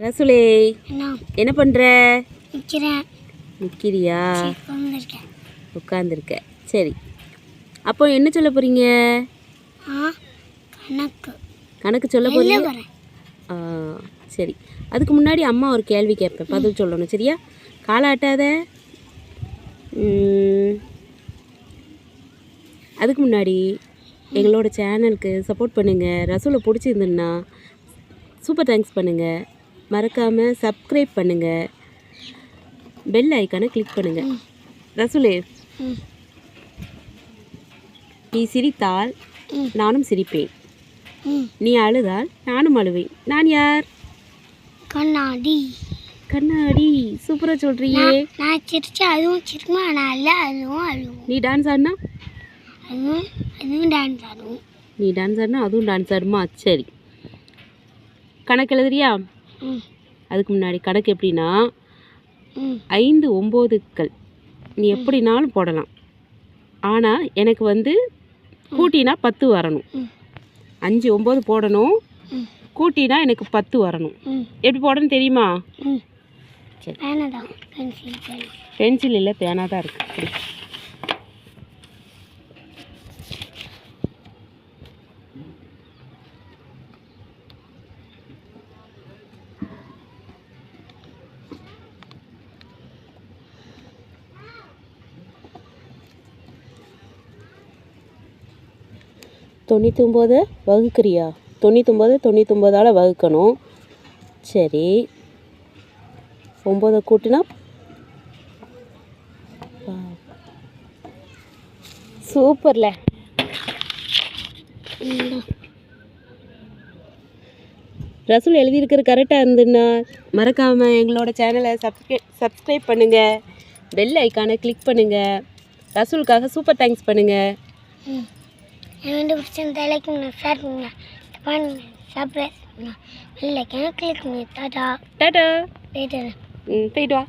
ரசுலே, என்ன பண்ணுற? நிற்கிறியா? உட்காந்துருக்க. சரி, அப்போ என்ன சொல்ல போகிறீங்க? கணக்கு சொல்ல போகிறீங்க? சரி, அதுக்கு முன்னாடி அம்மா ஒரு கேள்வி கேட்பேன், பதில் சொல்லணும். சரியா? காலாட்டாத. அதுக்கு முன்னாடி எங்களோட சேனலுக்கு சப்போர்ட் பண்ணுங்கள். ரசூலை பிடிச்சிருந்துன்னா சூப்பர் தேங்க்ஸ் பண்ணுங்கள். மறக்காமல் சப்ஸ்கிரைப் பண்ணுங்கள். பெல் ஐக்கானை கிளிக் பண்ணுங்கள். ரசூலே, நீ சிரித்தால் நானும் சிரிப்பேன், நீ அழுதால் நானும் அழுவேன். நான் யார்? கண்ணாடி. கண்ணாடி. சூப்பராக சொல்கிறியே. நான் சிரிச்சா அதுவும் சிரிக்குமா, நான் அல்ல அதுவும் அழுவும். நீ டான்ஸ் ஆடினா அதுவும் டான்ஸ் ஆடும். நீ டான்ஸ் ஆடினா அதுவும் டான்ஸ் ஆடுமா? சரி, கணக்கு எழுதுறியா? அதுக்கு முன்னாடி கணக்கு எப்படின்னா 5 9கள் நீ எப்படினாலும் போடலாம். ஆனால் எனக்கு வந்து கூட்டினா 10 வரணும். 5 9 போடணும், கூட்டினா எனக்கு 10 வரணும். எப்படி போடணும் தெரியுமா? சரி, பென்சில் இல்லை, பேனா தான் இருக்குது. அப்படி தொண்ணூத்தொம்பது வகுக்கிறியா? 99 வகுக்கணும். சரி, 9 கூட்டினா சூப்பர்ல. ரசூல் எழுதியிருக்கிற கரெக்டாக இருந்துன்னா மறக்காமல் எங்களோட சேனலை சப்ஸ்கிரைப் பண்ணுங்கள். பெல் ஐக்கானை கிளிக் பண்ணுங்கள். ரசூலுக்காக சூப்பர் தேங்க்ஸ் பண்ணுங்கள். எனக்கு பிடிச்சிருந்தா லைக் பண்ணுங்க, ஷேர் பண்ணுங்க, சப்ஸ்கிரைப் பண்ணுங்க, பெல் ஐக்கானை கிளிக் பண்ணுங்க. டாடா. டாடா. போயிட்டு போயிட்டு வா.